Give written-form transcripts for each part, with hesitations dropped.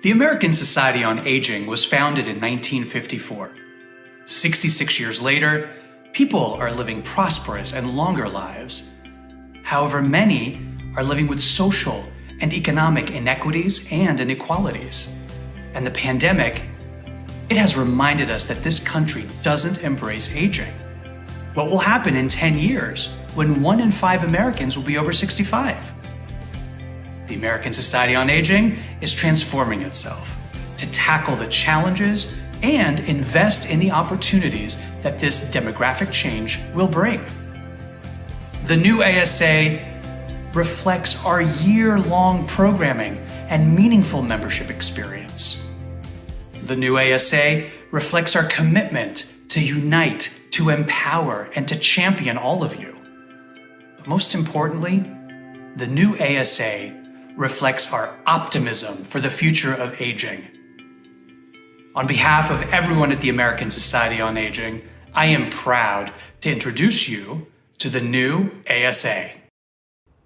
The American Society on Aging was founded in 1954. 66 years later, people are living prosperous and longer lives. However, many are living with social and economic inequities and inequalities. And the pandemic, it has reminded us that this country doesn't embrace aging. What will happen in 10 years when 1 in 5 Americans will be over 65? The American Society on Aging is transforming itself to tackle the challenges and invest in the opportunities that this demographic change will bring. The new ASA reflects our year-long programming and meaningful membership experience. The new ASA reflects our commitment to unite, to empower, and to champion all of you. But most importantly, the new ASA reflects our optimism for the future of aging. On behalf of everyone at the American Society on Aging, I am proud to introduce you to the new ASA.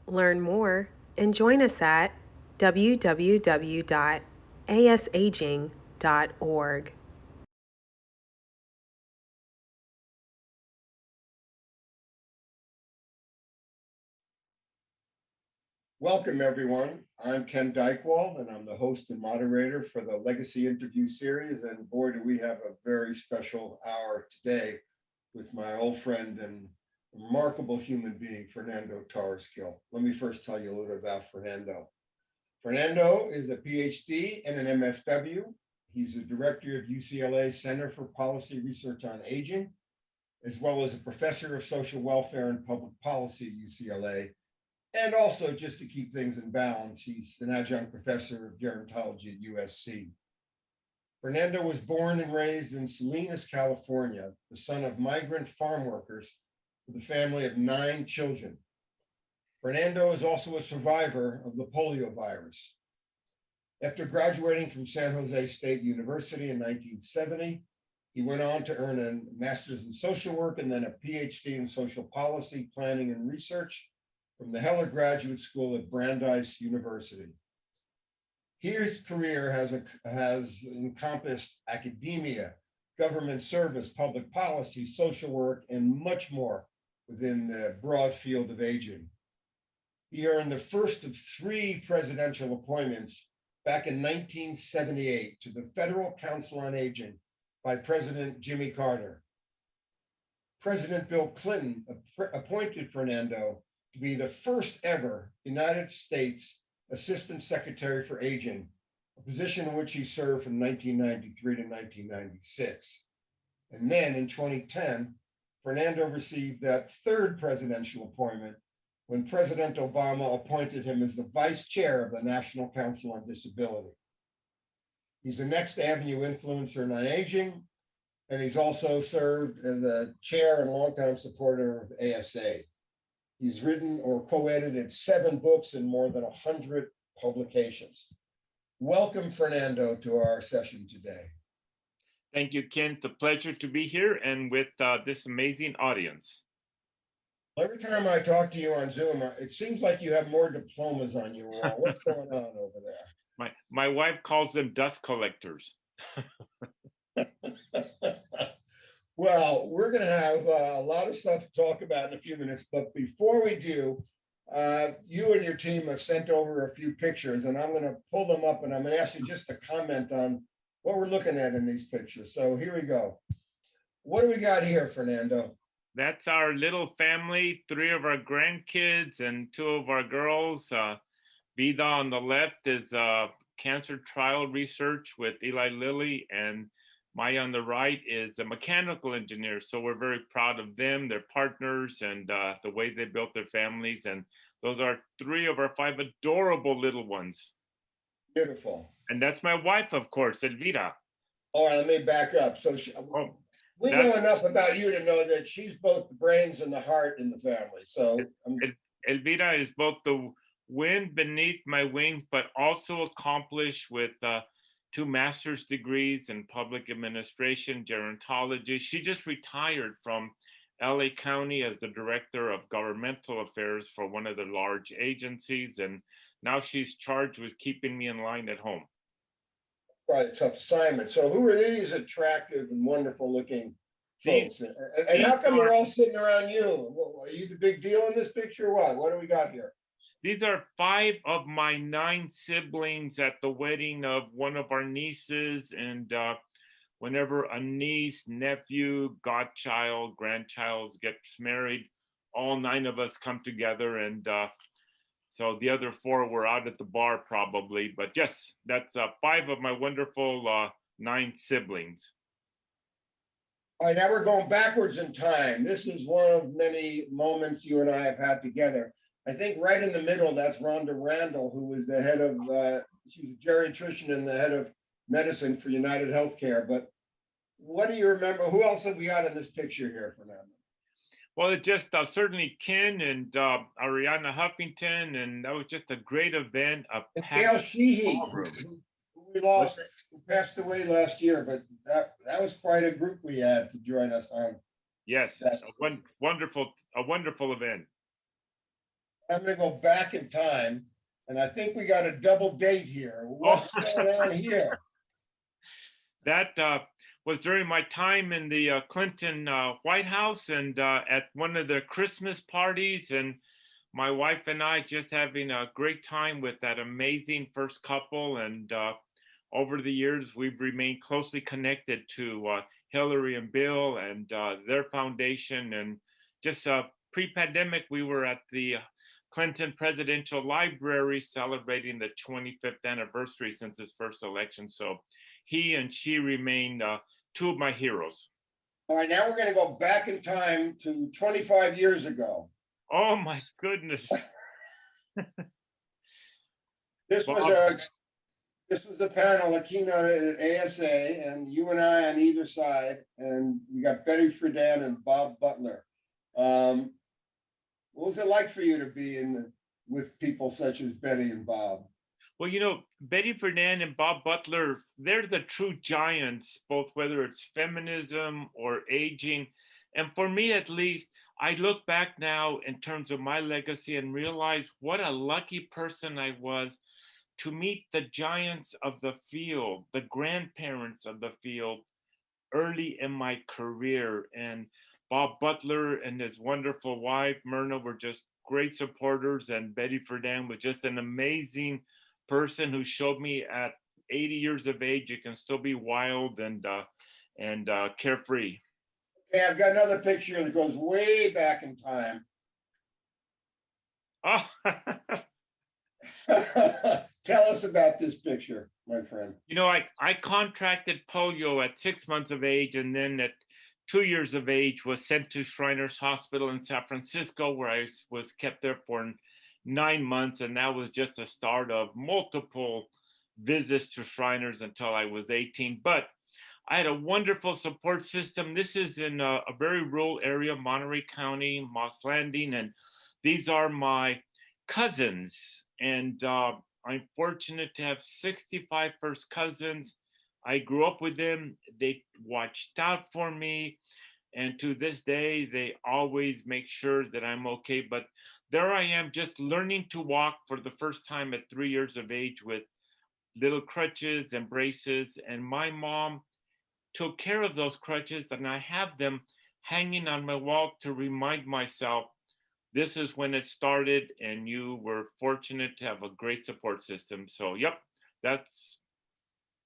Learn more and join us at www.asaging.org. Welcome, everyone. I'm Ken Dychtwald, and I'm the host and moderator for the Legacy Interview Series. And boy, do we have a very special hour today with my old friend and remarkable human being, Fernando Torres Gil. Let me first tell you a little about Fernando. Fernando is a PhD and an MSW. He's the director of UCLA Center for Policy Research on Aging, as well as a professor of social welfare and public policy at UCLA. And also, just to keep things in balance, he's an adjunct professor of gerontology at USC. Fernando was born and raised in Salinas, California, the son of migrant farm workers with a family of 9 children. Fernando is also a survivor of the polio virus. After graduating from San Jose State University in 1970, he went on to earn a master's in social work and then a PhD in social policy, planning, and research from the Heller Graduate School at Brandeis University. His career has encompassed academia, government service, public policy, social work, and much more within the broad field of aging. He earned the first of 3 presidential appointments back in 1978 to the Federal Council on Aging by President Jimmy Carter. President Bill Clinton appointed Fernando to be the first ever United States Assistant Secretary for Aging, a position in which he served from 1993 to 1996. And then in 2010, Fernando received that 3rd presidential appointment when President Obama appointed him as the vice chair of the National Council on Disability. He's a Next Avenue influencer on aging, and he's also served as the chair and longtime supporter of ASA. He's written or co-edited 7 books and more than 100 publications. Welcome, Fernando, to our session today. Thank you, Ken. It's a pleasure to be here and with this amazing audience. Every time I talk to you on Zoom, it seems like you have more diplomas on your wall. What's going on over there? My wife calls them dust collectors. Well, we're going to have a lot of stuff to talk about in a few minutes, but before we do, you and your team have sent over a few pictures, and I'm going to pull them up, and I'm going to ask you just to comment on what we're looking at in these pictures. So here we go. What do we got here, Fernando? That's our little family, 3 of our grandkids and 2 of our girls. Vida on the left is cancer trial research with Eli Lilly, and Maya on the right is a mechanical engineer. So we're very proud of them, their partners, and the way they built their families. And those are 3 of our 5 adorable little ones. Beautiful. And that's my wife, of course, Elvira. All right, let me back up. So we know enough about you to know that she's both the brains and the heart in the family. So Elvira is both the wind beneath my wings, but also accomplished with 2 master's degrees in public administration, gerontology. She just retired from LA County as the director of governmental affairs for one of the large agencies. And now she's charged with keeping me in line at home. Quite a tough assignment. So who are these attractive and wonderful looking These, folks? And these how come are they're all sitting around you? Are you the big deal in this picture or what? What do we got here? These are 5 of my 9 siblings at the wedding of one of our nieces. And whenever a niece, nephew, godchild, grandchild gets married, all 9 of us come together. And so the other 4 were out at the bar probably. But yes, that's 5 of my wonderful 9 siblings. All right, now we're going backwards in time. This is one of many moments you and I have had together. I think right in the middle, that's Rhonda Randall, who was the head of, she was a geriatrician and the head of medicine for United Healthcare. But what do you remember? Who else have we got in this picture here, Fernando? Well, it just certainly Ken and Ariana Huffington, and that was just a great event. Gail Sheehy, who we lost, who passed away last year, but that was quite a group we had to join us on. Yes, a wonderful event. I'm going to go back in time, and I think we got a double date here. What's going on here? That was during my time in the Clinton White House, and at one of the Christmas parties, and my wife and I just having a great time with that amazing first couple. And over the years, we've remained closely connected to Hillary and Bill and their foundation. And just pre-pandemic, we were at the Clinton Presidential Library celebrating the 25th anniversary since his first election. So he and she remain 2 of my heroes. All right, now we're going to go back in time to 25 years ago. Oh my goodness. This was a panel, a keynote at ASA, and you and I on either side, and we got Betty Friedan and Bob Butler. What was it like for you to be with people such as Betty and Bob? Well, you know, Betty Friedan and Bob Butler, they're the true giants, both whether it's feminism or aging. And for me, at least, I look back now in terms of my legacy and realize what a lucky person I was to meet the giants of the field, the grandparents of the field early in my career. And Bob Butler and his wonderful wife, Myrna, were just great supporters. And Betty Friedan was just an amazing person who showed me at 80 years of age, you can still be wild and carefree. Okay, I've got another picture that goes way back in time. Oh. Tell us about this picture, my friend. You know, I contracted polio at 6 months of age, and then at 2 years of age was sent to Shriners Hospital in San Francisco, where I was kept there for 9 months. And that was just the start of multiple visits to Shriners until I was 18. But I had a wonderful support system. This is in a very rural area, Monterey County, Moss Landing, and these are my cousins. And I'm fortunate to have 65 first cousins. I grew up with them. They watched out for me. And to this day, they always make sure that I'm okay. But there I am, just learning to walk for the first time at 3 years of age with little crutches and braces. And my mom took care of those crutches, and I have them hanging on my wall to remind myself this is when it started, and you were fortunate to have a great support system. So, yep, that's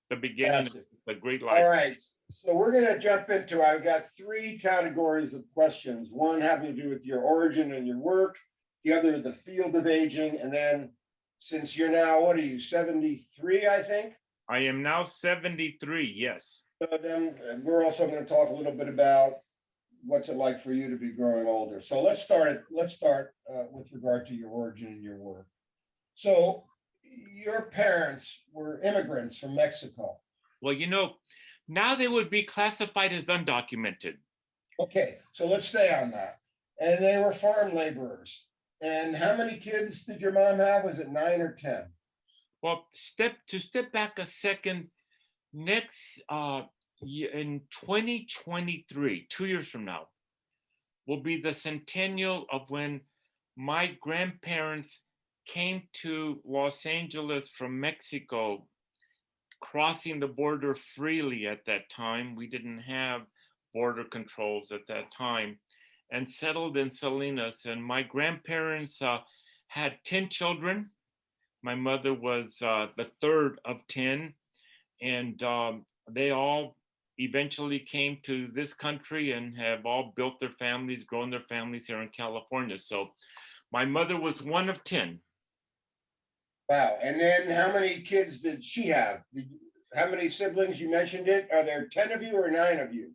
the beginning of the great life. All right. So we're going to jump into, I've got 3 categories of questions. One having to do with your origin and your work, the other, the field of aging. And then since you're now, what are you, 73, I think? I am now 73, yes. So then we're also going to talk a little bit about what's it like for you to be growing older. So let's start with regard to your origin and your work. So your parents were immigrants from Mexico. Well, you know, now they would be classified as undocumented. Okay, so let's stay on that. And they were farm laborers. And how many kids did your mom have? Was it 9 or 10? Well, step back a second. Next in 2023, 2 years from now, will be the centennial of when my grandparents came to Los Angeles from Mexico crossing the border freely at that time. We didn't have border controls at that time, and settled in Salinas. And my grandparents had 10 children. My mother was the third of 10, and they all eventually came to this country and have all built their families, grown their families here in California. So my mother was one of 10. Wow. And then how many kids did she have? How many siblings? You mentioned it. Are there 10 of you or 9 of you?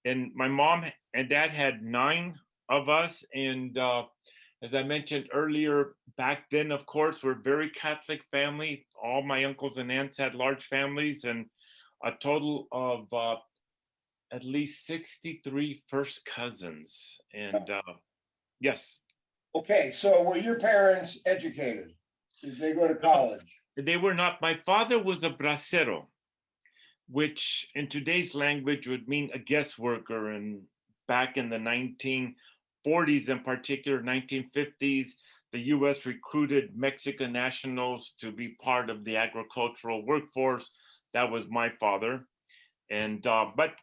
And my mom and dad had 9 of us. And as I mentioned earlier, back then, of course, we're a very Catholic family. All my uncles and aunts had large families, and a total of at least 63 first cousins. And yes. Okay, so were your parents educated? Did they go to college? They were not. My father was a bracero, which in today's language would mean a guest worker. And back in the 1940s, in particular, 1950s, the US recruited Mexican nationals to be part of the agricultural workforce. That was my father. And, but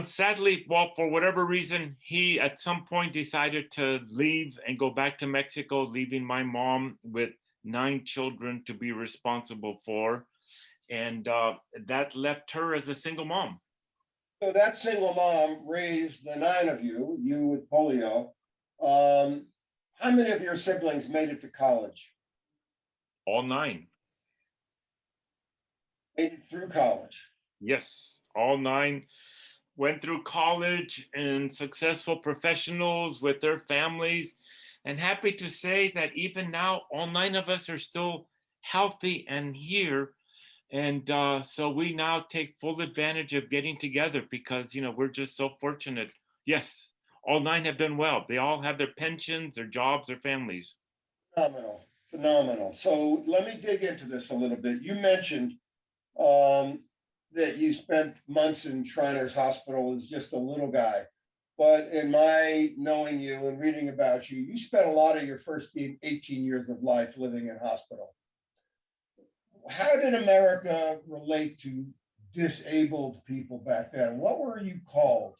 sadly, well, for whatever reason, he at some point decided to leave and go back to Mexico, leaving my mom with 9 children to be responsible for. And that left her as a single mom. So that single mom raised the 9 of you, you with polio. How many of your siblings made it to college? All 9. Made it through college? Yes, all 9 went through college and successful professionals with their families. And happy to say that even now, all 9 of us are still healthy and here. And so we now take full advantage of getting together because, you know, we're just so fortunate. Yes, all 9 have done well. They all have their pensions, their jobs, their families. Phenomenal, phenomenal. So let me dig into this a little bit. You mentioned that you spent months in Shriners Hospital as just a little guy. But in my knowing you and reading about you, you spent a lot of your first 18 years of life living in hospital. How did America relate to disabled people back then? What were you called?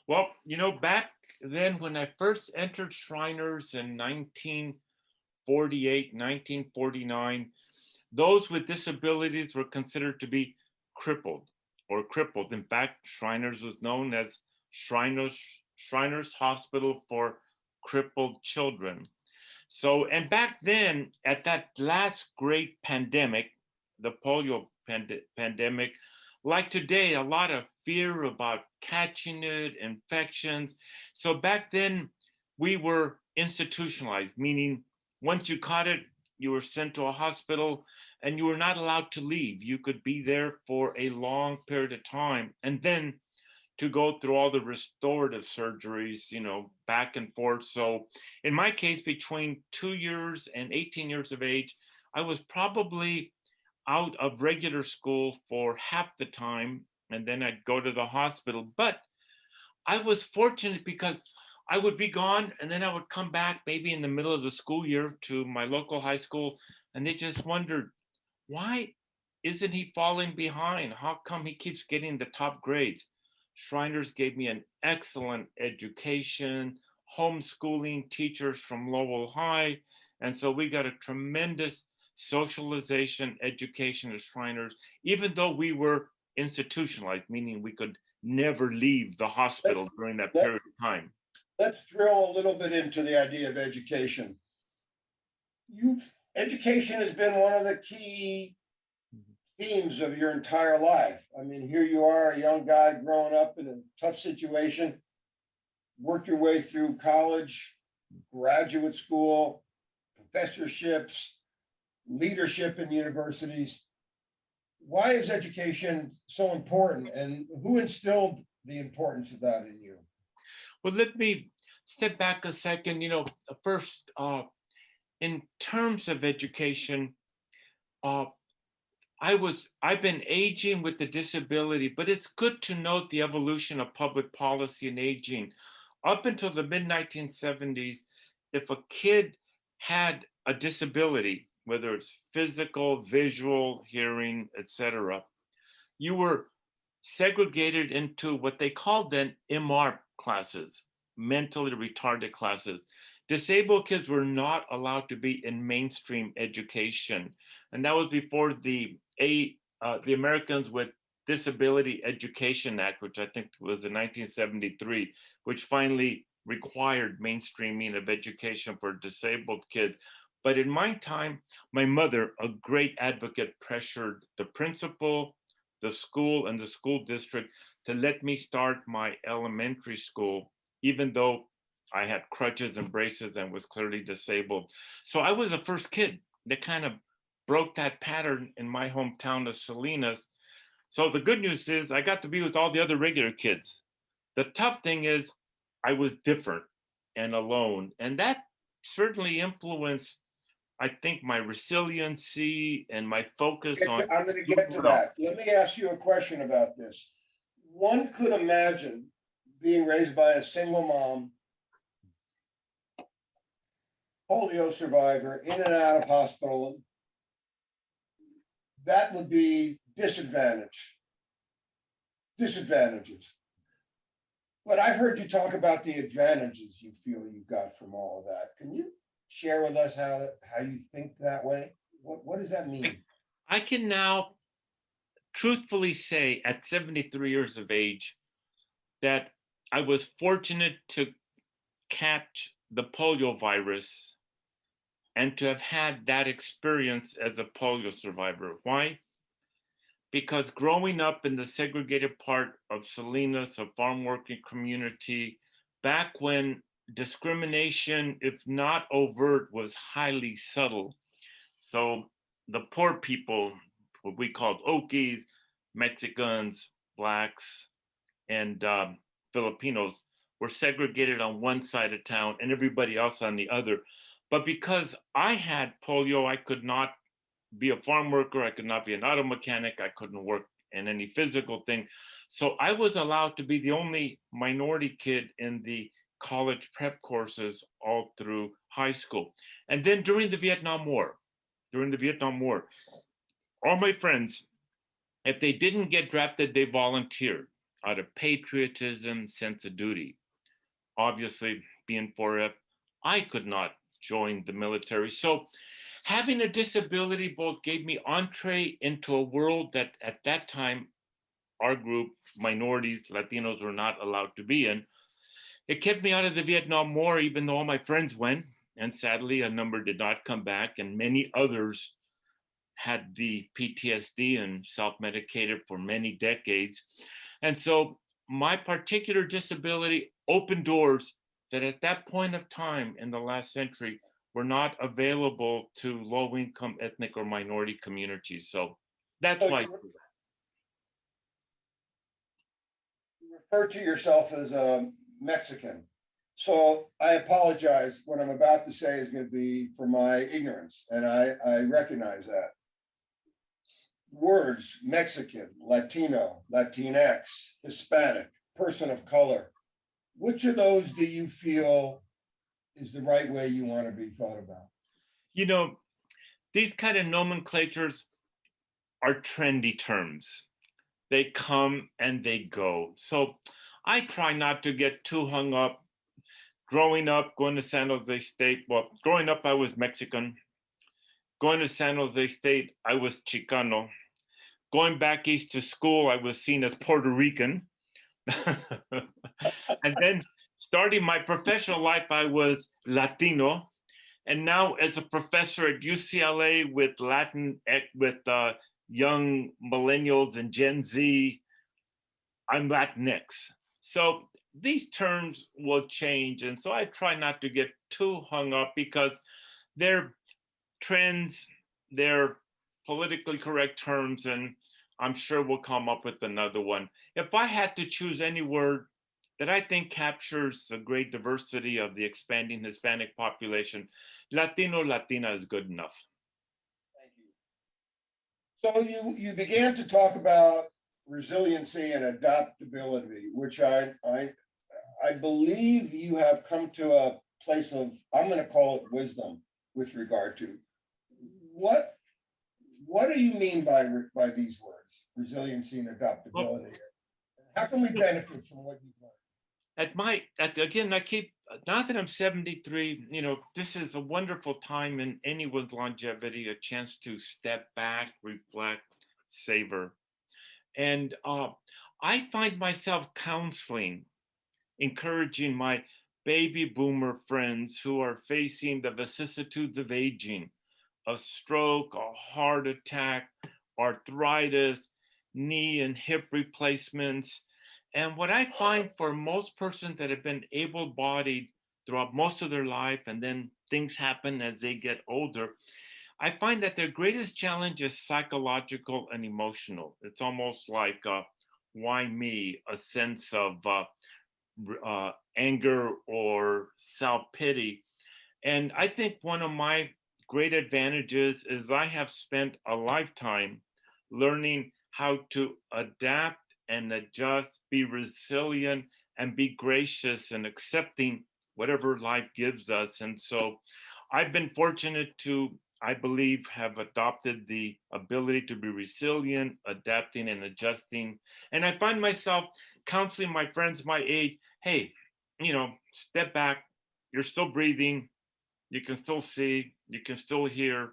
Well, you know, back then when I first entered Shriners in 1948, 1949, those with disabilities were considered to be crippled or crippled. In fact, Shriners was known as Shriners Hospital for Crippled Children. So, and back then, at that last great pandemic, the polio pandemic, like today, a lot of fear about catching it, infections. So back then, we were institutionalized, meaning once you caught it, you were sent to a hospital and you were not allowed to leave. You could be there for a long period of time. And then to go through all the restorative surgeries, you know, back and forth. So in my case, between 2 years and 18 years of age, I was probably out of regular school for half the time, and then I'd go to the hospital. But I was fortunate because I would be gone and then I would come back maybe in the middle of the school year to my local high school, and they just wondered, why isn't he falling behind? How come he keeps getting the top grades? Shriners gave me an excellent education, homeschooling teachers from Lowell High. And so we got a tremendous socialization education at Shriners, even though we were institutionalized, meaning we could never leave the hospital during that period of time. Let's drill a little bit into the idea of education. Education has been one of the key themes of your entire life. I mean, here you are, a young guy growing up in a tough situation, worked your way through college, graduate school, professorships, leadership in universities. Why is education so important, and who instilled the importance of that in you? Well, let me step back a second. You know, first, in terms of education, I've been aging with the disability, but it's good to note the evolution of public policy and aging. Up until the mid 1970s, if a kid had a disability, whether it's physical, visual, hearing, etc., you were segregated into what they called then MR classes, mentally retarded classes. Disabled kids were not allowed to be in mainstream education. And that was before the Americans with Disability Education Act, which I think was in 1973, which finally required mainstreaming of education for disabled kids. But in my time, my mother, a great advocate, pressured the principal, the school, and the school district to let me start my elementary school, even though I had crutches and braces and was clearly disabled. So I was the first kid that kind of broke that pattern in my hometown of Salinas. So the good news is I got to be with all the other regular kids. The tough thing is I was different and alone. And that certainly influenced, I think, my resiliency and my focus on. I'm going to get to that. Let me ask you a question about this. One could imagine being raised by a single mom, polio survivor, in and out of hospital. That would be disadvantages. But I've heard you talk about the advantages you feel you got from all of that. Can you share with us how you think that way? What does that mean? I can now truthfully say at 73 years of age that I was fortunate to catch the polio virus and to have had that experience as a polio survivor. Why? Because growing up in the segregated part of Salinas, a farm working community, back when discrimination, if not overt, was highly subtle. So the poor people, what we called Okies, Mexicans, Blacks, and Filipinos, were segregated on one side of town and everybody else on the other. But because I had polio, I could not be a farm worker, I could not be an auto mechanic, I couldn't work in any physical thing. So I was allowed to be the only minority kid in the college prep courses all through high school. And then during the Vietnam War, all my friends, if they didn't get drafted, they volunteered out of patriotism, sense of duty. Obviously, being 4F, I could not join the military. So having a disability both gave me entree into a world that at that time, our group, minorities, Latinos, were not allowed to be in. It kept me out of the Vietnam War, even though all my friends went. And sadly, a number did not come back, and many others had the PTSD and self-medicated for many decades. And so my particular disability opened doors that at that point of time in the last century were not available to low-income ethnic or minority communities. So that's why. You refer to yourself as a Mexican. So I apologize. What I'm about to say is going to be for my ignorance, and I recognize that. Words, Mexican, Latino, Latinx, Hispanic, person of color. Which of those do you feel is the right way you want to be thought about? You know, these kind of nomenclatures are trendy terms. They come and they go. So I try not to get too hung up. Growing up, going to San Jose State, well, growing up, I was Mexican. Going to San Jose State, I was Chicano. Going back east to school, I was seen as Puerto Rican. And then starting my professional life, I was Latino. And now as a professor at UCLA with young millennials and Gen Z, I'm Latinx. So these terms will change. And so I try not to get too hung up because they're trends, they're politically correct terms, and I'm sure we'll come up with another one. If I had to choose any word that I think captures the great diversity of the expanding Hispanic population, Latino, Latina is good enough. Thank you. So you began to talk about resiliency and adaptability, which I believe you have come to a place of, I'm going to call it wisdom with regard to. what do you mean by these words, resiliency and adaptability? How can we benefit from what you've learned? Again, now that I'm 73, this is a wonderful time in anyone's longevity, a chance to step back, reflect, savor. And I find myself counseling, encouraging my baby boomer friends who are facing the vicissitudes of aging, a stroke, a heart attack, arthritis, knee and hip replacements. And what I find for most persons that have been able-bodied throughout most of their life, and then things happen as they get older, I find that their greatest challenge is psychological and emotional. It's almost like why me, a sense of anger or self-pity. And I think one of my great advantages is I have spent a lifetime learning how to adapt and adjust, be resilient, and be gracious and accepting whatever life gives us. And so I've been fortunate to, I believe, have adopted the ability to be resilient, adapting and adjusting. And I find myself counseling my friends my age, hey, step back, you're still breathing, you can still see, you can still hear,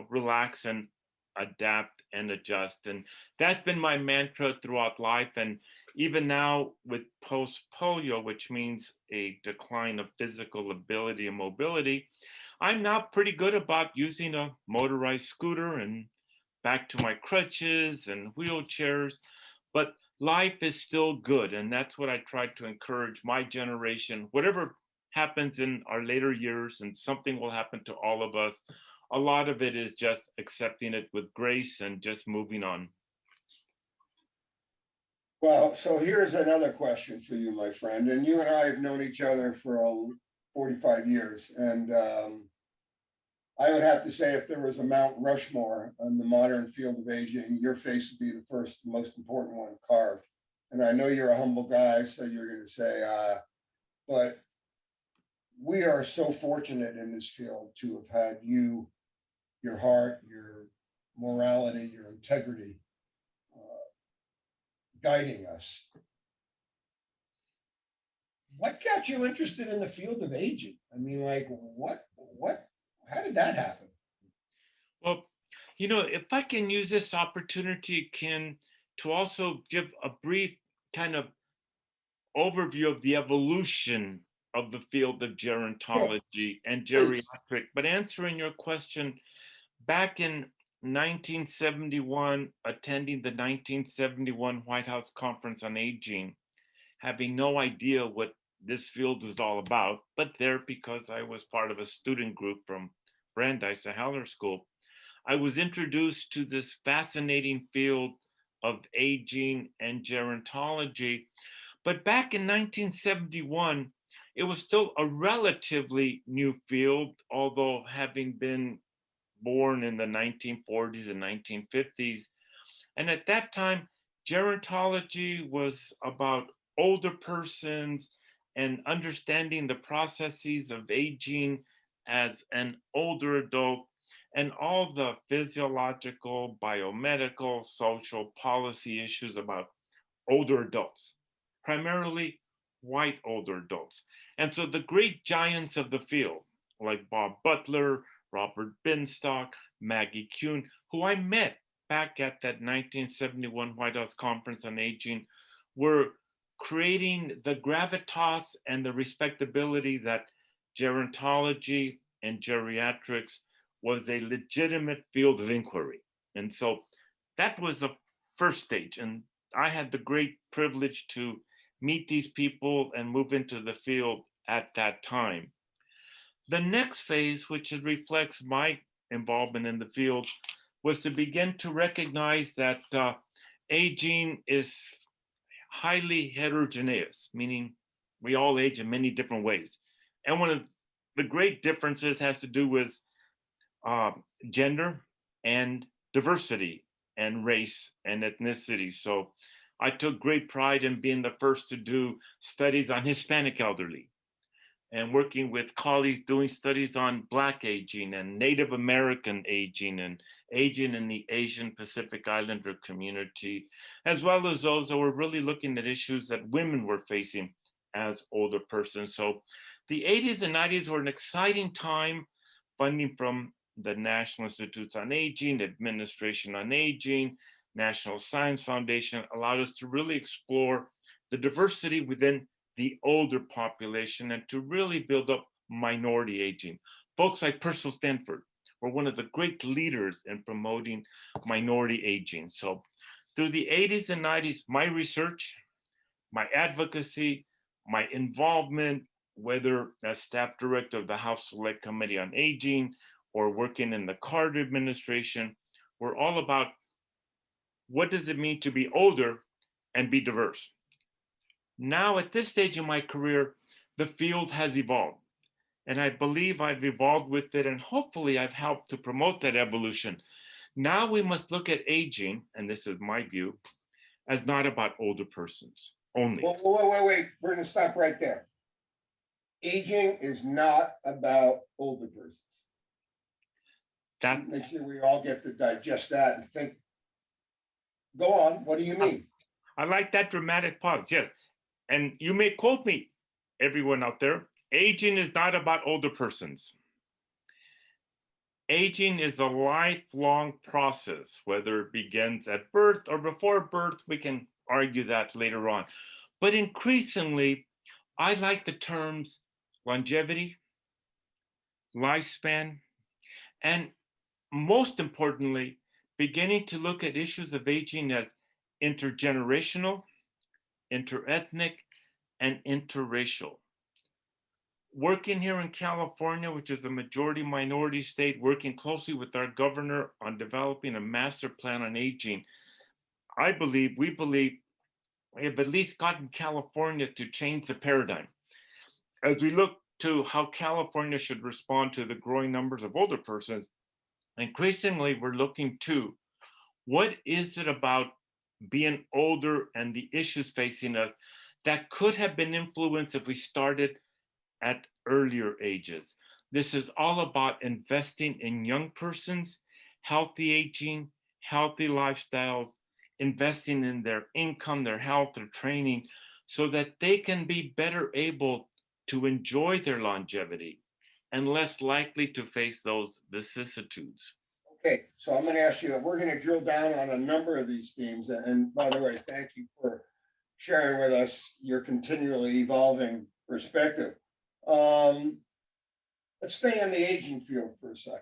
relax and adapt and adjust. And that's been my mantra throughout life. And even now with post-polio, which means a decline of physical ability and mobility, I'm now pretty good about using a motorized scooter and back to my crutches and wheelchairs. But life is still good. And that's what I try to encourage my generation, whatever happens in our later years, and something will happen to all of us. A lot of it is just accepting it with grace and just moving on. Well, so here's another question for you, my friend. And you and I have known each other for 45 years. And I would have to say, if there was a Mount Rushmore on the modern field of aging, your face would be the first, most important one carved. And I know you're a humble guy, so you're going to say, but we are so fortunate in this field to have had you, your heart, your morality, your integrity guiding us. What got you interested in the field of aging? I mean, like, how did that happen? Well, if I can use this opportunity, Ken, to also give a brief kind of overview of the evolution of the field of gerontology and geriatric. But answering your question, back in 1971, attending the 1971 White House Conference on Aging, having no idea what this field was all about, but there because I was part of a student group from Brandeis, a Heller School, I was introduced to this fascinating field of aging and gerontology. But back in 1971, it was still a relatively new field, although having been born in the 1940s and 1950s. And at that time, gerontology was about older persons and understanding the processes of aging as an older adult and all the physiological, biomedical, social policy issues about older adults, primarily white older adults. And so the great giants of the field, like Bob Butler, Robert Binstock, Maggie Kuhn, who I met back at that 1971 White House Conference on Aging, were creating the gravitas and the respectability that gerontology and geriatrics was a legitimate field of inquiry. And so that was the first stage. And I had the great privilege to meet these people and move into the field at that time. The next phase, which reflects my involvement in the field, was to begin to recognize that aging is highly heterogeneous, meaning we all age in many different ways. And one of the great differences has to do with gender and diversity and race and ethnicity. So I took great pride in being the first to do studies on Hispanic elderly. and working with colleagues doing studies on Black aging and Native American aging and aging in the Asian Pacific Islander community, as well as those that were really looking at issues that women were facing as older persons. So the 80s and 90s were an exciting time, funding from the National Institutes on Aging, Administration on Aging, National Science Foundation allowed us to really explore the diversity within the older population and to really build up minority aging. Folks like Percival Stanford were one of the great leaders in promoting minority aging. So through the 80s and 90s, my research, my advocacy, my involvement, whether as staff director of the House Select Committee on Aging or working in the Carter administration, were all about what does it mean to be older and be diverse. Now, at this stage in my career, the field has evolved, and I believe I've evolved with it, and hopefully I've helped to promote that evolution. Now we must look at aging, and this is my view, as not about older persons only. Wait. We're going to stop right there. Aging is not about older persons. Make sure we all get to digest that and think. Go on. What do you mean? I like that dramatic pause. Yes. And you may quote me, everyone out there. Aging is not about older persons. Aging is a lifelong process, whether it begins at birth or before birth. We can argue that later on. But increasingly, I like the terms longevity, lifespan, and most importantly, beginning to look at issues of aging as intergenerational, interethnic, and interracial. Working here in California, which is a majority minority state, working closely with our governor on developing a master plan on aging, we believe we have at least gotten California to change the paradigm. As we look to how California should respond to the growing numbers of older persons, increasingly we're looking to what is it about being older and the issues facing us that could have been influenced if we started at earlier ages. This is all about investing in young persons, healthy aging, healthy lifestyles, investing in their income, their health, their training, so that they can be better able to enjoy their longevity and less likely to face those vicissitudes. Okay, so I'm going to ask you, we're going to drill down on a number of these themes. And by the way, thank you for sharing with us your continually evolving perspective. Let's stay in the aging field for a second.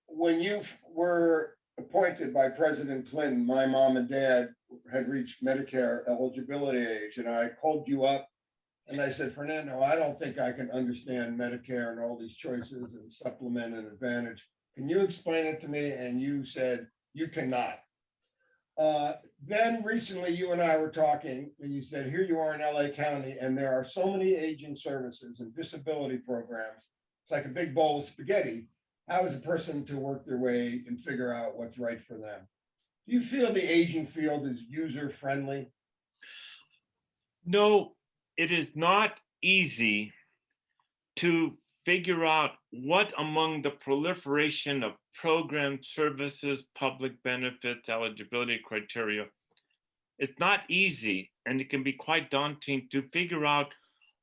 When you were appointed by President Clinton, my mom and dad had reached Medicare eligibility age, and I called you up and I said, Fernando, I don't think I can understand Medicare and all these choices and supplement and advantage. Can you explain it to me? And you said, you cannot. Then recently you and I were talking and you said, here you are in LA County and there are so many aging services and disability programs. It's like a big bowl of spaghetti. How is a person to work their way and figure out what's right for them? Do you feel the aging field is user friendly? No, it is not easy to figure out what among the proliferation of programs, services, public benefits, eligibility criteria, it's not easy, and it can be quite daunting to figure out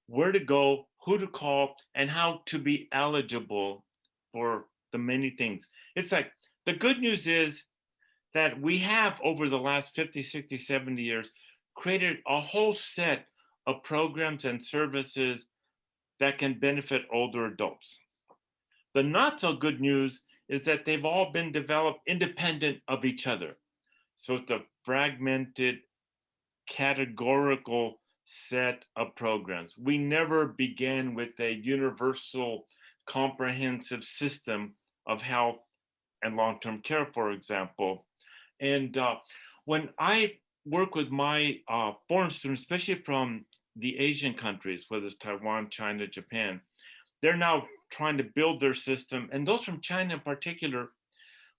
where to go, who to call, and how to be eligible for the many things. It's like, the good news is that we have, over the last 50, 60, 70 years, created a whole set of programs and services that can benefit older adults. The not so good news is that they've all been developed independent of each other. So it's a fragmented, categorical set of programs. We never began with a universal, comprehensive system of health and long-term care, for example. And when I work with my foreign students, especially from the Asian countries, whether it's Taiwan, China, Japan, they're now trying to build their system. And those from China in particular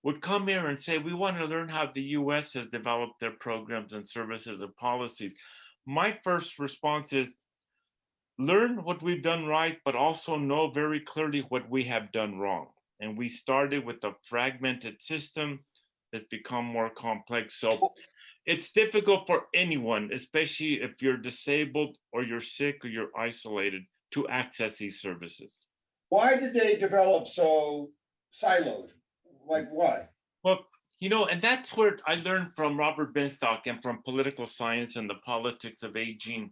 would come here and say, we want to learn how the US has developed their programs and services and policies. My first response is, learn what we've done right, but also know very clearly what we have done wrong. And we started with a fragmented system that's become more complex. So it's difficult for anyone, especially if you're disabled or you're sick or you're isolated, to access these services. Why did they develop so siloed? Like why? Well, and that's where I learned from Robert Benstock and from political science and the politics of aging.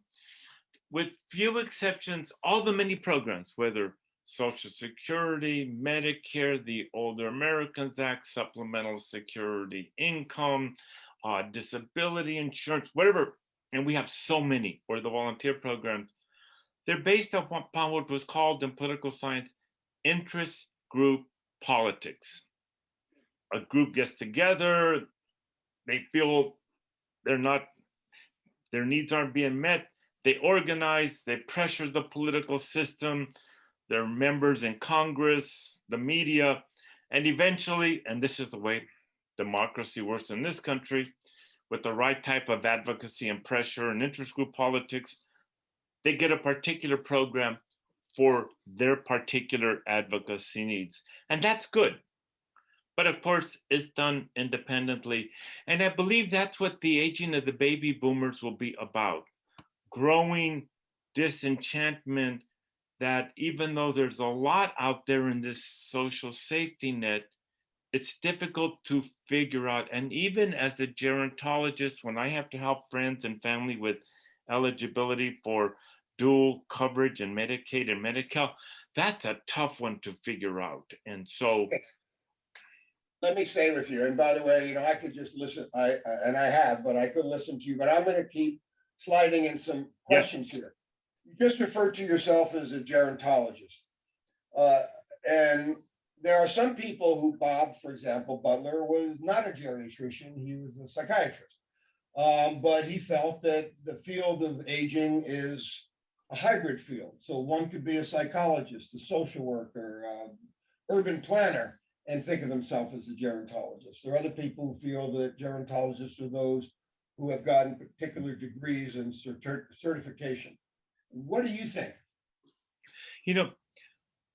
With few exceptions, all the many programs, whether Social Security, Medicare, the Older Americans Act, Supplemental Security Income, disability insurance, whatever, and we have so many, or the volunteer programs, they're based upon what was called in political science interest group politics. A group gets together, they feel their needs aren't being met, they organize, they pressure the political system, their members in Congress, the media, and eventually, and this is the way democracy works in this country, with the right type of advocacy and pressure and interest group politics, they get a particular program for their particular advocacy needs. And that's good. But of course, it's done independently. And I believe that's what the aging of the baby boomers will be about. Growing disenchantment that even though there's a lot out there in this social safety net, it's difficult to figure out. And even as a gerontologist, when I have to help friends and family with eligibility for dual coverage and Medicaid and Medi-Cal, that's a tough one to figure out. And so let me stay with you. And by the way, I could just listen. I have, but I could listen to you. But I'm going to keep sliding in some questions here. You just referred to yourself as a gerontologist, and there are some people who, Bob, for example, Butler, was not a geriatrician; he was a psychiatrist. But he felt that the field of aging is a hybrid field. So one could be a psychologist, a social worker, urban planner, and think of themselves as a gerontologist. There are other people who feel that gerontologists are those who have gotten particular degrees and certification. What do you think?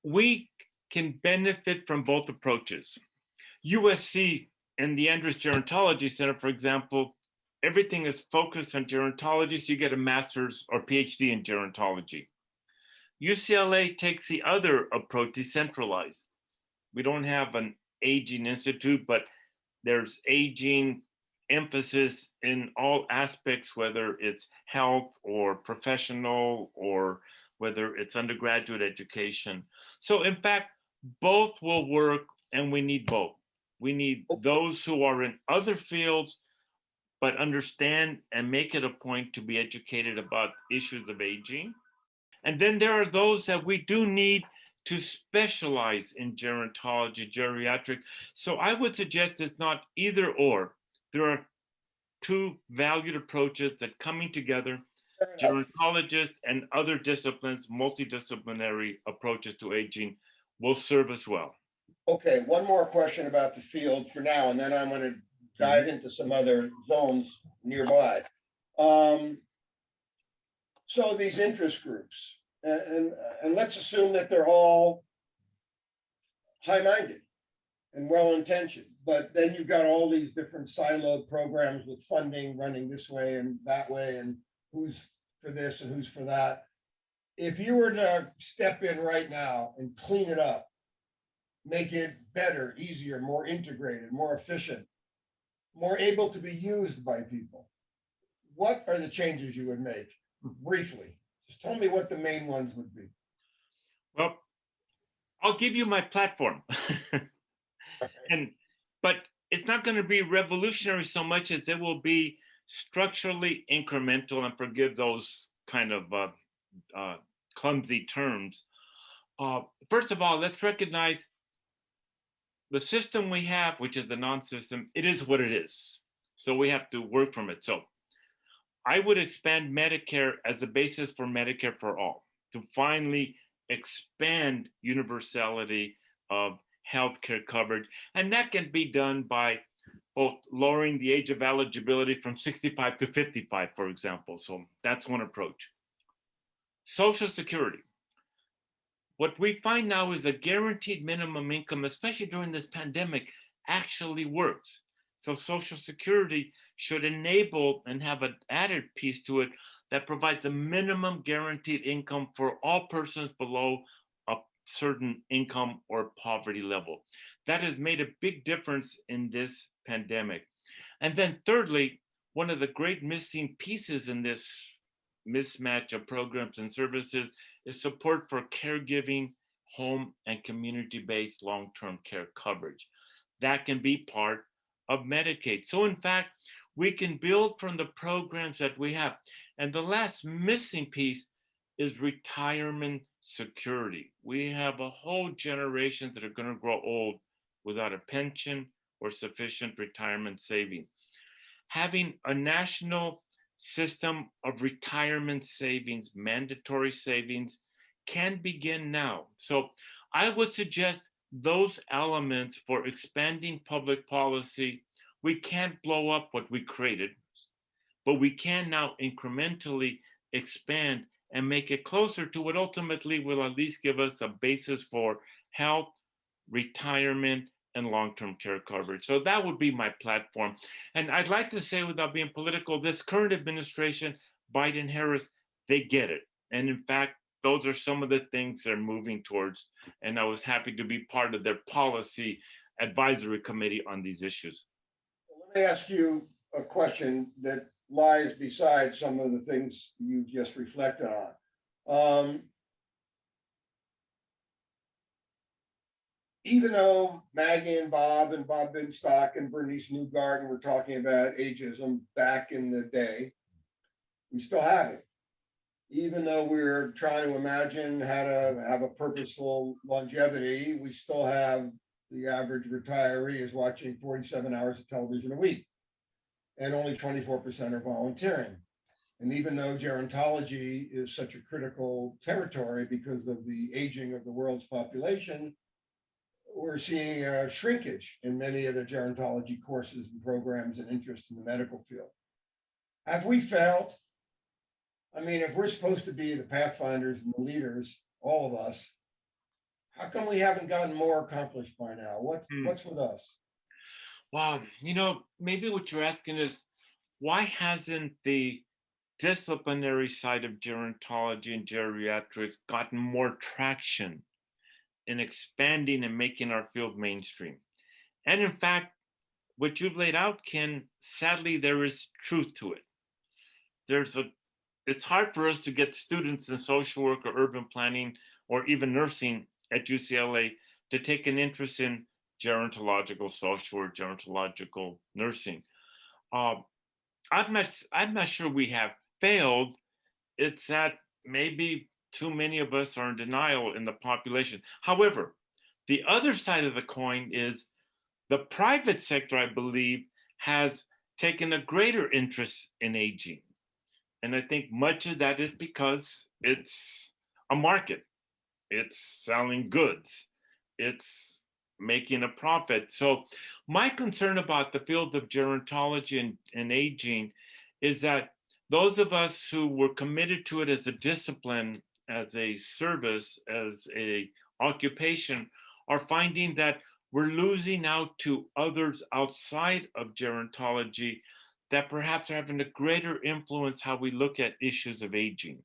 We can benefit from both approaches. USC and the Andrews Gerontology Center, for example, everything is focused on gerontology, so you get a master's or PhD in gerontology. UCLA takes the other approach, decentralized. We don't have an aging institute, but there's aging emphasis in all aspects, whether it's health or professional or whether it's undergraduate education. So in fact, both will work, and we need both. We need those who are in other fields, but understand and make it a point to be educated about issues of aging. And then there are those that we do need to specialize in gerontology, geriatric. So I would suggest it's not either or. There are two valued approaches that coming together, gerontologists and other disciplines, multidisciplinary approaches to aging will serve us well. Okay, one more question about the field for now, and then I'm going to dive into some other zones nearby. So these interest groups, and let's assume that they're all high-minded and well-intentioned, but then you've got all these different siloed programs with funding running this way and that way, and who's for this and who's for that. If you were to step in right now and clean it up, make it better, easier, more integrated, more efficient, more able to be used by people, what are the changes you would make? Briefly, just tell me what the main ones would be. Well, I'll give you my platform. But it's not going to be revolutionary so much as it will be structurally incremental, and forgive those kind of clumsy terms. First of all, let's recognize the system we have, which is the non-system, it is what it is. So we have to work from it. So I would expand Medicare as a basis for Medicare for all, to finally expand universality of healthcare coverage. And that can be done by both lowering the age of eligibility from 65 to 55, for example. So that's one approach. Social Security. What we find now is a guaranteed minimum income, especially during this pandemic, actually works. So Social Security should enable and have an added piece to it that provides a minimum guaranteed income for all persons below a certain income or poverty level. That has made a big difference in this pandemic. And then thirdly, one of the great missing pieces in this mismatch of programs and services is support for caregiving, home, and community-based long-term care coverage. That can be part of Medicaid. So in fact, we can build from the programs that we have. And the last missing piece is retirement security. We have a whole generation that are going to grow old without a pension or sufficient retirement savings. Having a national system of retirement savings, mandatory savings, can begin now. So I would suggest those elements for expanding public policy. We can't blow up what we created, but we can now incrementally expand and make it closer to what ultimately will at least give us a basis for health, retirement, and long-term care coverage. So that would be my platform. And I'd like to say, without being political, this current administration, Biden-Harris, they get it. And in fact, those are some of the things they're moving towards. And I was happy to be part of their policy advisory committee on these issues. Let me ask you a question that lies beside some of the things you just reflected on. Even though Maggie and Bob Binstock and Bernice Newgarden were talking about ageism back in the day, we still have it. Even though we're trying to imagine how to have a purposeful longevity, we still have the average retiree is watching 47 hours of television a week, and only 24% are volunteering. And even though gerontology is such a critical territory because of the aging of the world's population, we're seeing a shrinkage in many of the gerontology courses and programs and interest in the medical field. Have we failed? I mean, if we're supposed to be the pathfinders and the leaders, all of us, how come we haven't gotten more accomplished by now? What's with us? Wow, maybe what you're asking is, why hasn't the disciplinary side of gerontology and geriatrics gotten more traction in expanding and making our field mainstream? And in fact, what you've laid out, Ken, sadly, there is truth to it. It's hard for us to get students in social work or urban planning or even nursing at UCLA to take an interest in gerontological social work, gerontological nursing. I'm not sure we have failed. It's that maybe too many of us are in denial in the population. However, the other side of the coin is the private sector, I believe, has taken a greater interest in aging. And I think much of that is because it's a market. It's selling goods. It's making a profit. So my concern about the field of gerontology and aging is that those of us who were committed to it as a discipline, as a service, as a occupation, are finding that we're losing out to others outside of gerontology that perhaps are having a greater influence how we look at issues of aging,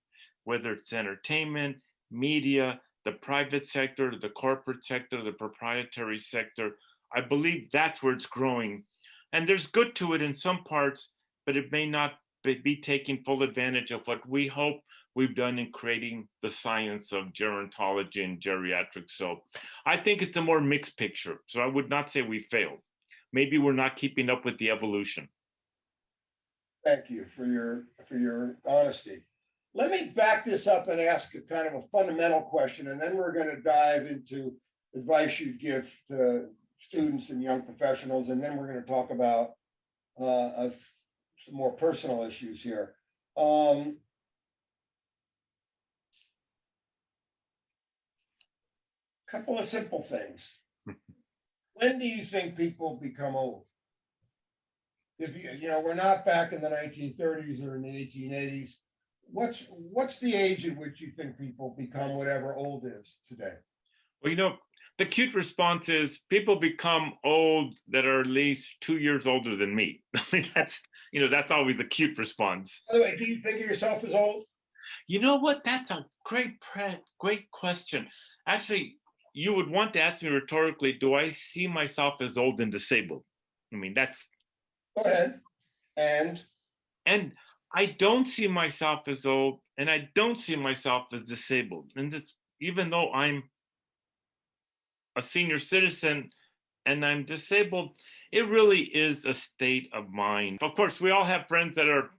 whether it's entertainment, media, the private sector, the corporate sector, the proprietary sector. I believe that's where it's growing. And there's good to it in some parts, but it may not be taking full advantage of what we hope we've done in creating the science of gerontology and geriatrics. So I think it's a more mixed picture. So I would not say we failed. Maybe we're not keeping up with the evolution. Thank you for your honesty. Let me back this up and ask a kind of a fundamental question, and then we're going to dive into advice you'd give to students and young professionals, and then we're going to talk about some more personal issues here. Couple of simple things. When do you think people become old? If we're not back in the 1930s or in the 1880s. what's the age at which you think people become whatever old is today? Well, the cute response is people become old that are at least 2 years older than me. I mean, that's always the cute response. By the way, do you think of yourself as old? You know what? That's a great question. Actually, you would want to ask me rhetorically, do I see myself as old and disabled? I mean, that's. Go ahead. And I don't see myself as old, and I don't see myself as disabled. And even though I'm a senior citizen and I'm disabled, it really is a state of mind. Of course, we all have friends that are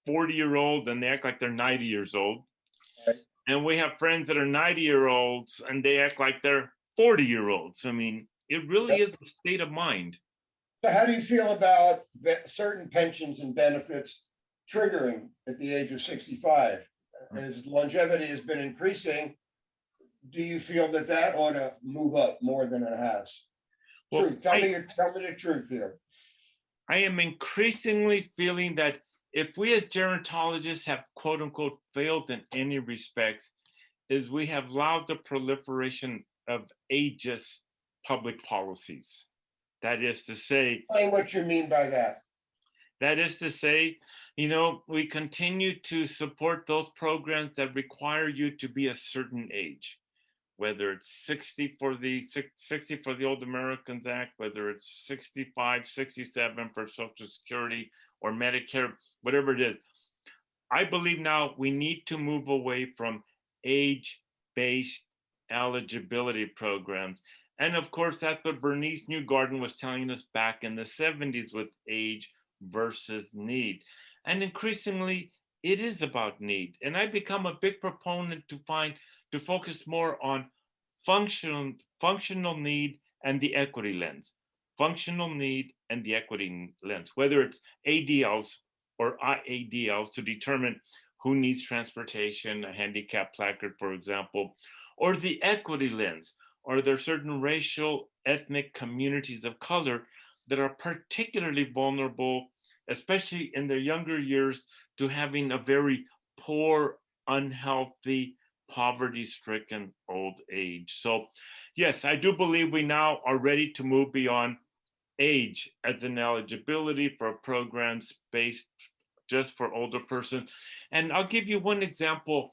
40-year-old and they act like they're 90 years old. Right. And we have friends that are 90-year-olds and they act like they're 40-year-olds. I mean, it really is a state of mind. So how do you feel about certain pensions and benefits triggering at the age of 65? As longevity has been increasing, do you feel that ought to move up more than it has? Well, Truth. Tell me the truth here. I am increasingly feeling that if we as gerontologists have quote unquote failed in any respects, is we have allowed the proliferation of ageist public policies. That is to say, explain what you mean by that. That is to say, we continue to support those programs that require you to be a certain age, whether it's 60 for the Old Americans Act, whether it's 65, 67 for Social Security or Medicare, whatever it is. I believe now we need to move away from age-based eligibility programs. And of course, that's what Bernice Newgarden was telling us back in the 70s with age versus need. And increasingly, it is about need. And I become a big proponent to focus more on functional need and the equity lens. Functional need and the equity lens, whether it's ADLs or IADLs to determine who needs transportation, a handicap placard, for example, or the equity lens. Are there certain racial, ethnic communities of color that are particularly vulnerable, especially in their younger years, to having a very poor, unhealthy, poverty-stricken old age? So yes, I do believe we now are ready to move beyond age as an eligibility for programs based just for older persons. And I'll give you one example.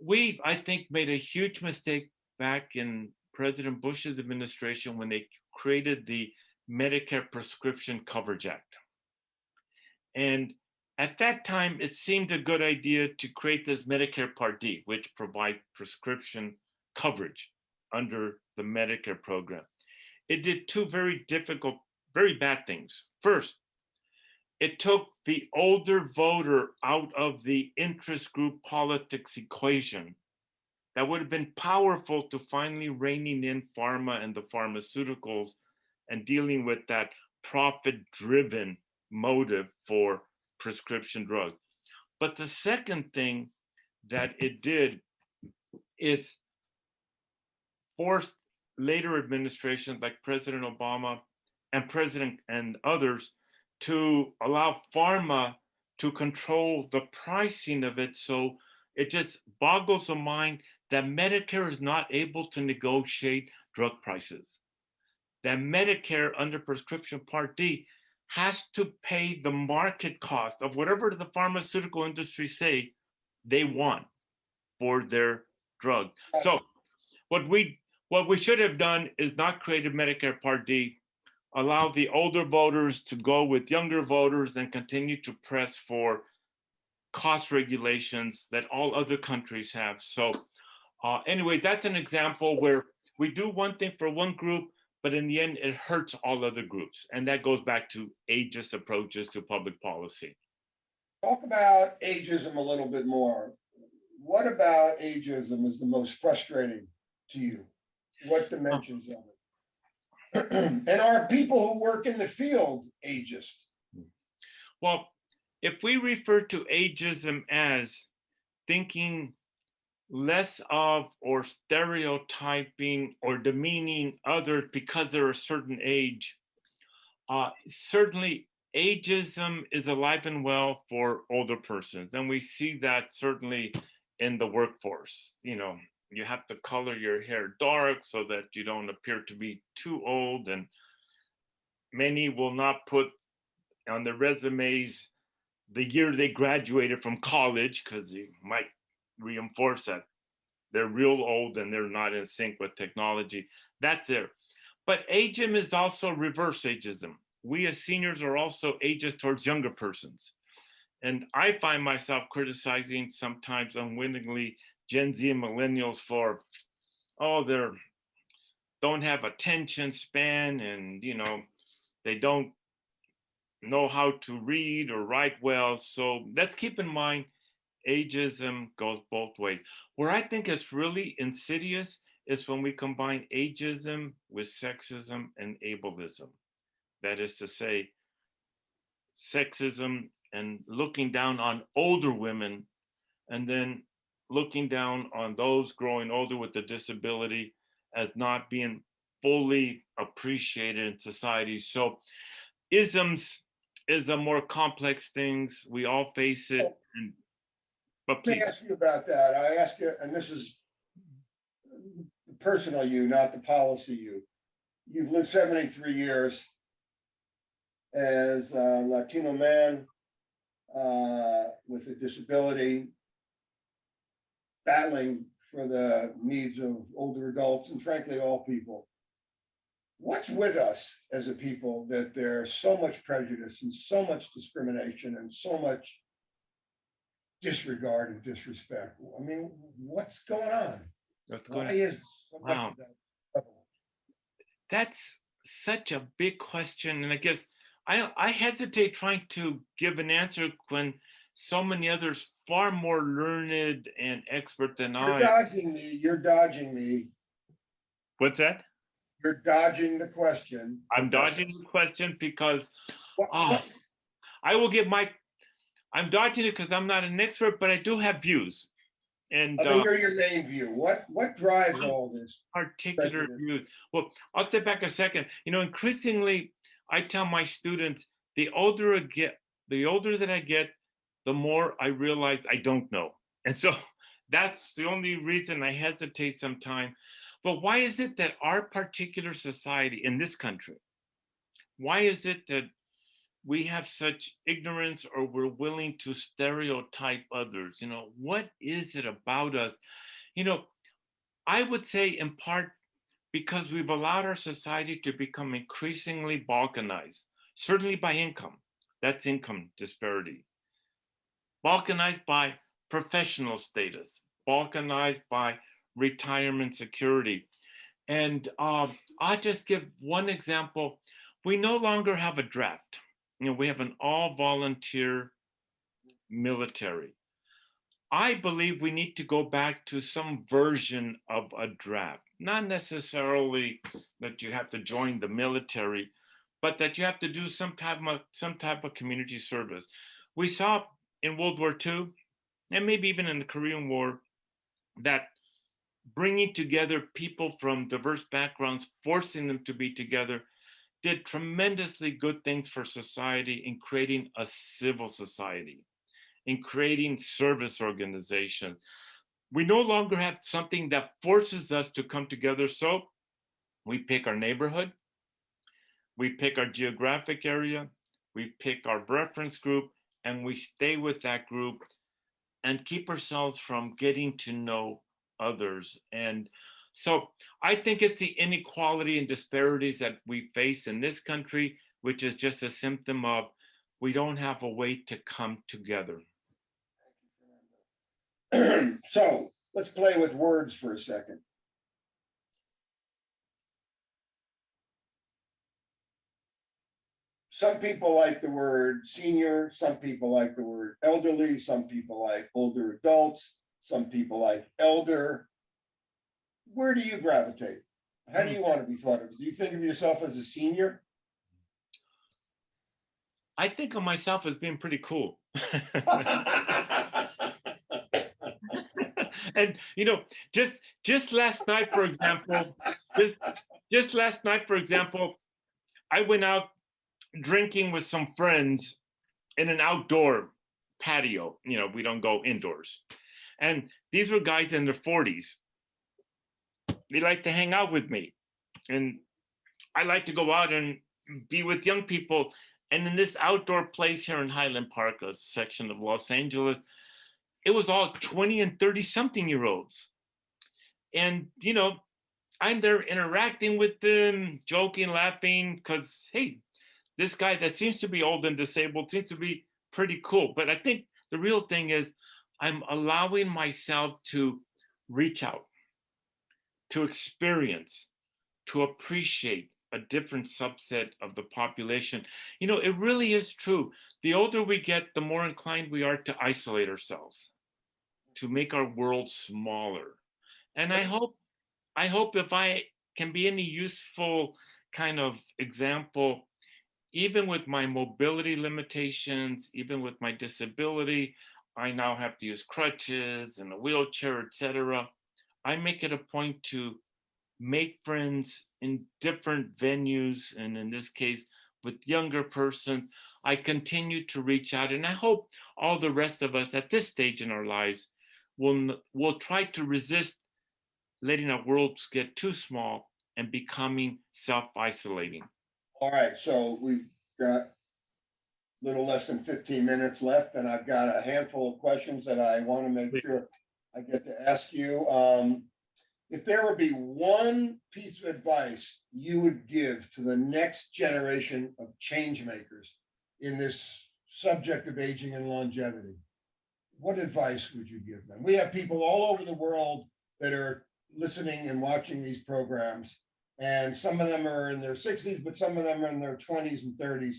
We, I think, made a huge mistake back in President Bush's administration when they created the Medicare Prescription Coverage Act. And at that time, it seemed a good idea to create this Medicare Part D, which provides prescription coverage under the Medicare program. It did two very bad things. First, it took the older voter out of the interest group politics equation that would have been powerful to finally reining in pharma and the pharmaceuticals and dealing with that profit-driven motive for prescription drugs. But the second thing that it did is forced later administrations like President Obama and others to allow pharma to control the pricing of it. So it just boggles the mind that Medicare is not able to negotiate drug prices. That Medicare under prescription Part D has to pay the market cost of whatever the pharmaceutical industry say they want for their drug. So what we should have done is not created Medicare Part D, allow the older voters to go with younger voters and continue to press for cost regulations that all other countries have. So anyway, that's an example where we do one thing for one group, but in the end, it hurts all other groups. And that goes back to ageist approaches to public policy. Talk about ageism a little bit more. What about ageism is the most frustrating to you? What dimensions of it? And are people who work in the field ageist? Well, if we refer to ageism as thinking less of or stereotyping or demeaning others because they're a certain age, certainly ageism is alive and well for older persons. And we see that certainly in the workforce. You know, you have to color your hair dark so that you don't appear to be too old. And many will not put on their resumes the year they graduated from college, because you might reinforce that they're real old and they're not in sync with technology. That's there. But ageism is also reverse ageism. We as seniors are also ageist towards younger persons. And I find myself criticizing sometimes unwittingly Gen Z and millennials for, oh, they don't have attention span, and, you know, they don't know how to read or write well. So let's keep in mind, ageism goes both ways. Where I think it's really insidious is when we combine ageism with sexism and ableism. That is to say, sexism and looking down on older women, and then looking down on those growing older with a disability as not being fully appreciated in society. So isms is a more complex things. We all face it. But please. Let me ask you about that. I ask you, and this is the personal you, not the policy you. You've lived 73 years as a Latino man with a disability, battling for the needs of older adults and frankly, all people. What's with us as a people that there's so much prejudice and so much discrimination and so much disregard and disrespect? I mean, what's going on? Why is so much of that prevalent? That's such a big question. And I guess I hesitate trying to give an answer when so many others far more learned and expert than You're dodging me. You're dodging me. What's that? You're dodging the question. I'm dodging the question because I will give I'm dodging it because I'm not an expert, but I do have views. And I think your main view. What drives all this? Particular views. Well, I'll step back a second. You know, increasingly, I tell my students, the older that I get, the more I realize I don't know. And so that's the only reason I hesitate sometimes. But why is it that our particular society in this country, why is it that we have such ignorance, or we're willing to stereotype others? You know, what is it about us? You know, I would say in part because we've allowed our society to become increasingly balkanized, certainly by income. That's income disparity. Balkanized by professional status, balkanized by retirement security. And I'll just give one example. We no longer have a draft. You know, we have an all volunteer military. I believe we need to go back to some version of a draft, not necessarily that you have to join the military, but that you have to do some type of community service. We saw in World War II, and maybe even in the Korean War, that bringing together people from diverse backgrounds, forcing them to be together, did tremendously good things for society in creating a civil society, in creating service organizations. We no longer have something that forces us to come together. So we pick our neighborhood, we pick our geographic area, we pick our reference group, and we stay with that group and keep ourselves from getting to know others. And so I think it's the inequality and disparities that we face in this country, which is just a symptom of we don't have a way to come together. So let's play with words for a second. Some people like the word senior, some people like the word elderly, some people like older adults, some people like elder. Where do you gravitate? How do you want to be thought of? Do you think of yourself as a senior? I think of myself as being pretty cool. And you know, just last night, for example, just last night, for example, I went out drinking with some friends in an outdoor patio. You know, we don't go indoors. And these were guys in their 40s. They like to hang out with me. And I like to go out and be with young people. And in this outdoor place here in Highland Park, a section of Los Angeles, it was all 20 and 30 something year olds. And, you know, I'm there interacting with them, joking, laughing, because, hey, this guy that seems to be old and disabled seems to be pretty cool. But I think the real thing is I'm allowing myself to reach out, to experience, to appreciate a different subset of the population. You know, it really is true. The older we get, the more inclined we are to isolate ourselves, to make our world smaller. And I hope if I can be any useful kind of example, even with my mobility limitations, even with my disability, I now have to use crutches and a wheelchair, etc. I make it a point to make friends in different venues, and in this case, with younger persons. I continue to reach out, and I hope all the rest of us at this stage in our lives will try to resist letting our worlds get too small and becoming self-isolating. All right, so we've got a little less than 15 minutes left, and I've got a handful of questions that I want to make sure I get to ask you. If there would be one piece of advice you would give to the next generation of change makers in this subject of aging and longevity, what advice would you give them? We have people all over the world that are listening and watching these programs, and some of them are in their 60s, but some of them are in their 20s and 30s.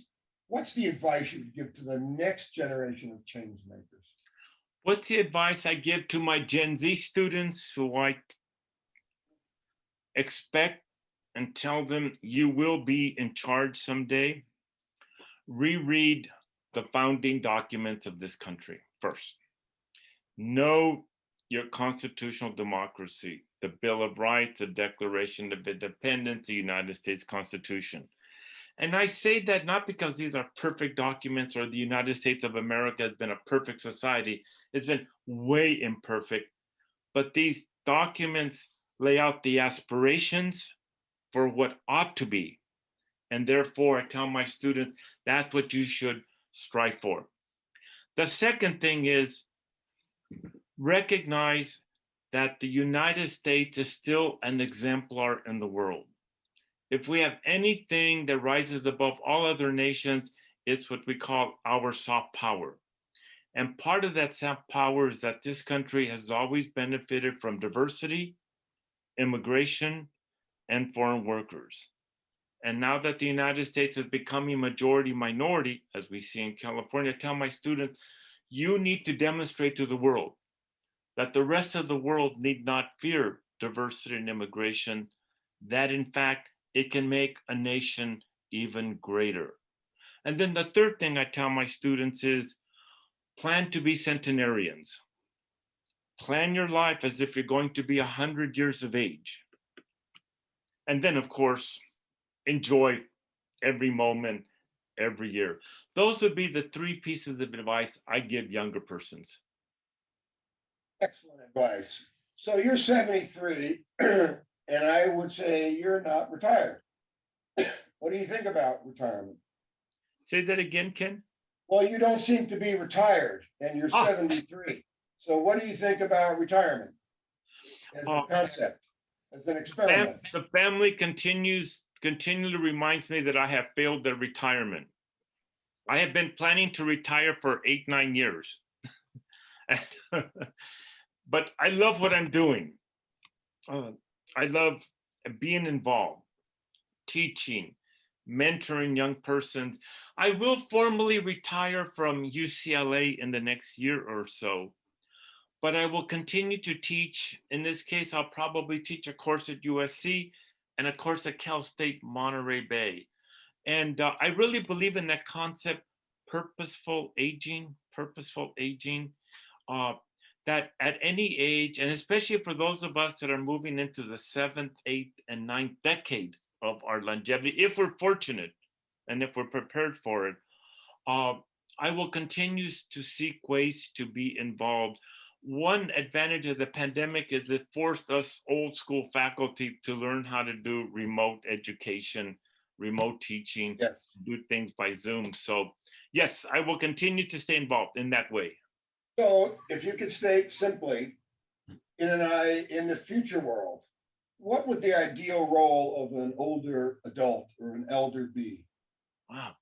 What's the advice you would give to the next generation of change makers? What's the advice I give to my Gen Z students who I expect and tell them you will be in charge someday? Reread the founding documents of this country first. Know your constitutional democracy, the Bill of Rights, the Declaration of Independence, the United States Constitution. And I say that not because these are perfect documents or the United States of America has been a perfect society. It's been way imperfect. But these documents lay out the aspirations for what ought to be. And therefore, I tell my students, that's what you should strive for. The second thing is recognize that the United States is still an exemplar in the world. If we have anything that rises above all other nations, it's what we call our soft power. And part of that soft power is that this country has always benefited from diversity, immigration, and foreign workers. And now that the United States is becoming majority minority, as we see in California, I tell my students, you need to demonstrate to the world that the rest of the world need not fear diversity and immigration, that in fact, it can make a nation even greater. And then the third thing I tell my students is plan to be centenarians. Plan your life as if you're going to be 100 years of age. And then, of course, enjoy every moment, every year. Those would be the three pieces of advice I give younger persons. Excellent advice. So you're 73, and I would say you're not retired. What do you think about retirement? Say that again, Ken? Well, you don't seem to be retired, and you're 73. So what do you think about retirement as a concept, as an experiment? The family continually reminds me that I have failed at retirement. I have been planning to retire for 8-9 years. But I love what I'm doing. I love being involved, teaching, mentoring young persons. I will formally retire from UCLA in the next year or so, but I will continue to teach. In this case, I'll probably teach a course at USC and a course at Cal State Monterey Bay. And I really believe in that concept, purposeful aging, that at any age, and especially for those of us that are moving into the 7th, 8th, and 9th decade of our longevity, if we're fortunate and if we're prepared for it. I will continue to seek ways to be involved. One advantage of the pandemic is it forced us old school faculty to learn how to do remote education, remote teaching, Yes. do things by Zoom. So yes, I will continue to stay involved in that way. So if you could state simply, in the future world, what would the ideal role of an older adult or an elder be? Wow.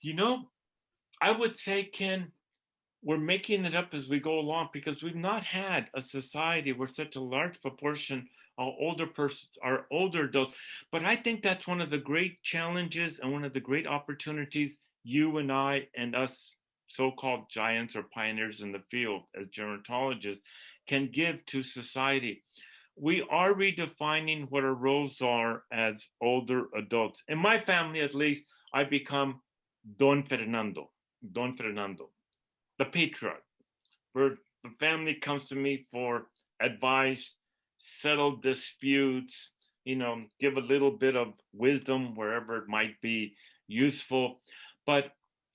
You know, I would say, Ken, we're making it up as we go along because we've not had a society where such a large proportion of older persons are older adults. But I think that's one of the great challenges and one of the great opportunities you and I and us so-called giants or pioneers in the field as gerontologists can give to society. We are redefining what our roles are as older adults. In my family, at least, I become Don Fernando, the patriarch, where the family comes to me for advice, settle disputes, give a little bit of wisdom wherever it might be useful. But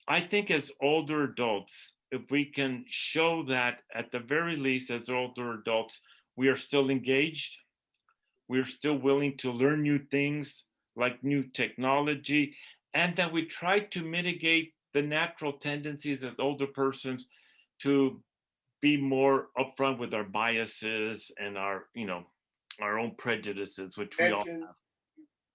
I think as older adults, if we can show that at the very least as older adults, we are still engaged, we're still willing to learn new things like new technology, and that we try to mitigate the natural tendencies as older persons to be more upfront with our biases and our own prejudices, which we all have.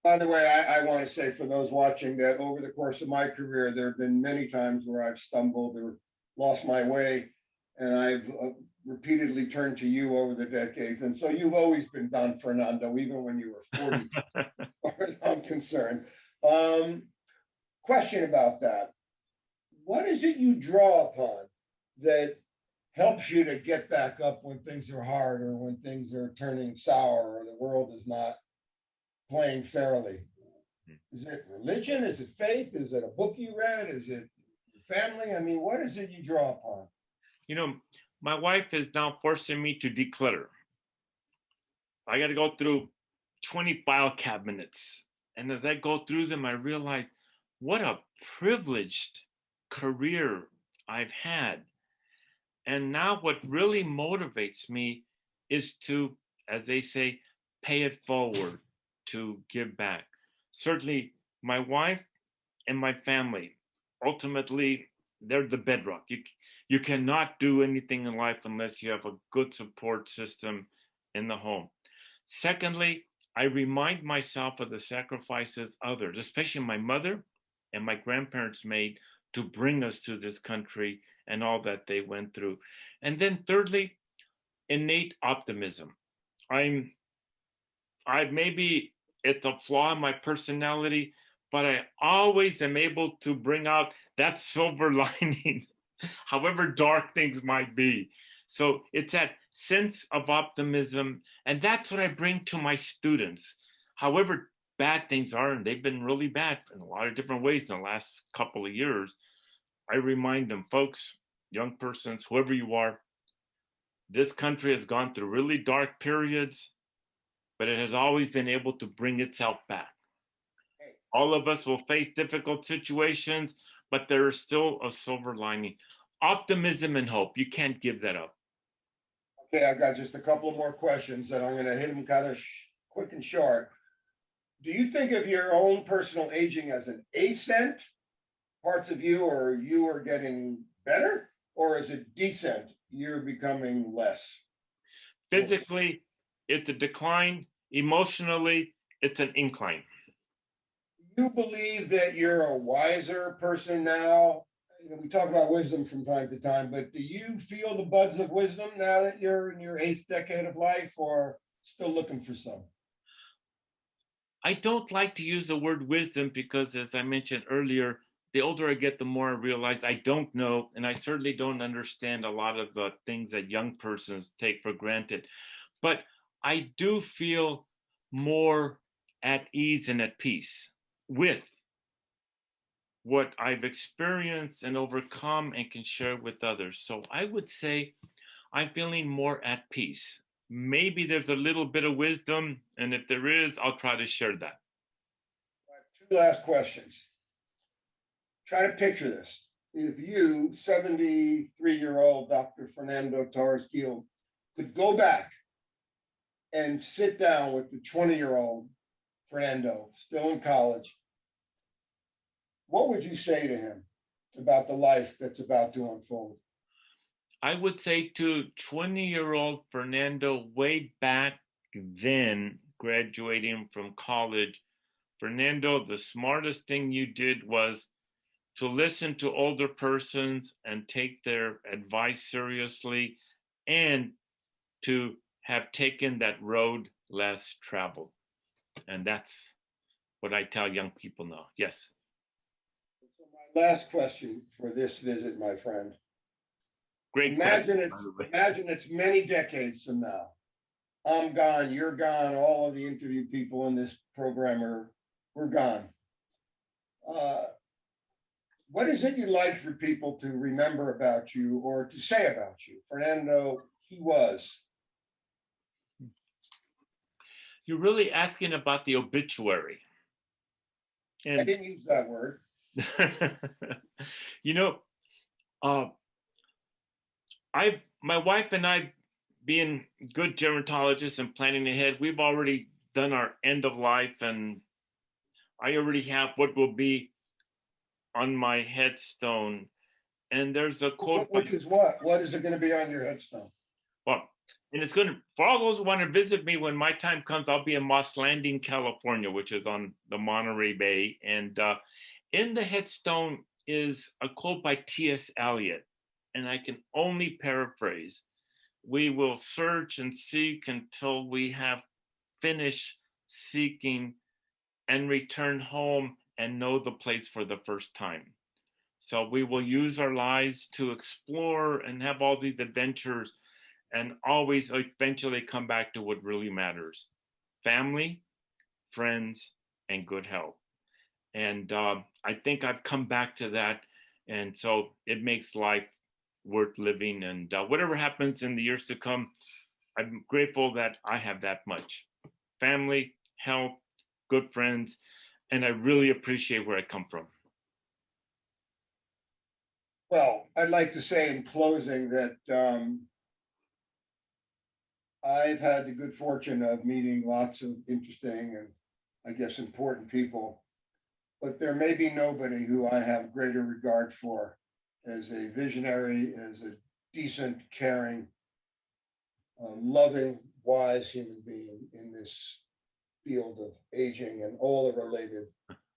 By the way, I want to say for those watching that over the course of my career, there have been many times where I've stumbled or lost my way, and I've repeatedly turned to you over the decades. And so you've always been Don Fernando, even when you were 40, as far as I'm concerned. Question about that. What is it you draw upon that helps you to get back up when things are hard or when things are turning sour or the world is not playing fairly? Is it religion? Is it faith? Is it a book you read? Is it family? I mean, what is it you draw upon? My wife is now forcing me to declutter. I got to go through 20 file cabinets. And as I go through them, I realize what a privileged career I've had. And now what really motivates me is to, as they say, pay it forward, to give back. Certainly, my wife and my family, ultimately, they're the bedrock. You cannot do anything in life unless you have a good support system in the home. Secondly, I remind myself of the sacrifices others, especially my mother and my grandparents made to bring us to this country and all that they went through. And then thirdly, innate optimism. I maybe it's a flaw in my personality, but I always am able to bring out that silver lining, however dark things might be. So it's that sense of optimism, and that's what I bring to my students. However bad things are, and they've been really bad in a lot of different ways in the last couple of years, I remind them, folks, young persons, whoever you are, this country has gone through really dark periods, but it has always been able to bring itself back. All of us will face difficult situations, but there is still a silver lining. Optimism and hope. You can't give that up. Okay, I got just a couple more questions and I'm going to hit them kind of quick and short. Do you think of your own personal aging as an ascent, parts of you are getting better, or is it descent, you're becoming less? Physically, it's a decline. Emotionally, it's an incline. Do you believe that you're a wiser person now? We talk about wisdom from time to time, but do you feel the buds of wisdom now that you're in your 8th decade of life, or still looking for some? I don't like to use the word wisdom because, as I mentioned earlier, the older I get, the more I realize I don't know, and I certainly don't understand a lot of the things that young persons take for granted. But I do feel more at ease and at peace with what I've experienced and overcome and can share with others. So I would say I'm feeling more at peace. Maybe there's a little bit of wisdom, and if there is, I'll try to share that. Two last questions. try to picture this. If you, 73-year-old Dr. Fernando Torres Gil, could go back and sit down with the 20-year-old Fernando, still in college, what would you say to him about the life that's about to unfold? I would say to 20-year-old Fernando, way back then, graduating from college, Fernando, the smartest thing you did was to listen to older persons and take their advice seriously, and to have taken that road less traveled. And that's what I tell young people now. Yes. So my last question for this visit, my friend. Great Imagine question. it's many decades from now. I'm gone, you're gone, all of the interview people in this program we're gone. What is it you'd like for people to remember about you or to say about you? Fernando, he was. You're really asking about the obituary. And I didn't use that word. you know, my wife and I, being good gerontologists and planning ahead, we've already done our end of life, and I already have what will be on my headstone. And there's a quote. Which is what? What is it going to be on your headstone? Well, and it's going to, for all those who want to visit me, when my time comes, I'll be in Moss Landing, California, which is on the Monterey Bay. And in the headstone is a quote by T.S. Eliot, and I can only paraphrase. We will search and seek until we have finished seeking and return home and know the place for the first time. So we will use our lives to explore and have all these adventures, and always eventually come back to what really matters: family, friends, and good health. And I think I've come back to that. And so it makes life worth living. And whatever happens in the years to come, I'm grateful that I have that much: family, health, good friends, and I really appreciate where I come from. Well, I'd like to say in closing that I've had the good fortune of meeting lots of interesting and, I guess, important people, but there may be nobody who I have greater regard for as a visionary, as a decent, caring, loving, wise human being in this field of aging and all the related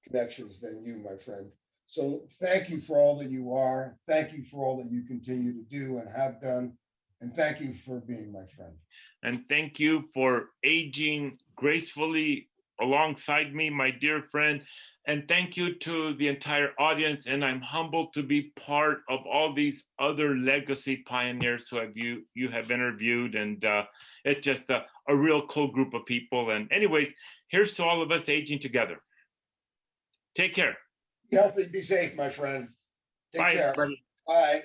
connections than you, my friend. So thank you for all that you are. Thank you for all that you continue to do and have done. And thank you for being my friend. And thank you for aging gracefully alongside me, my dear friend. And thank you to the entire audience. And I'm humbled to be part of all these other legacy pioneers who you have interviewed. And it's just a real cool group of people. And anyways, here's to all of us aging together. Take care. Be healthy, be safe, my friend. Take care. Bye. Bye.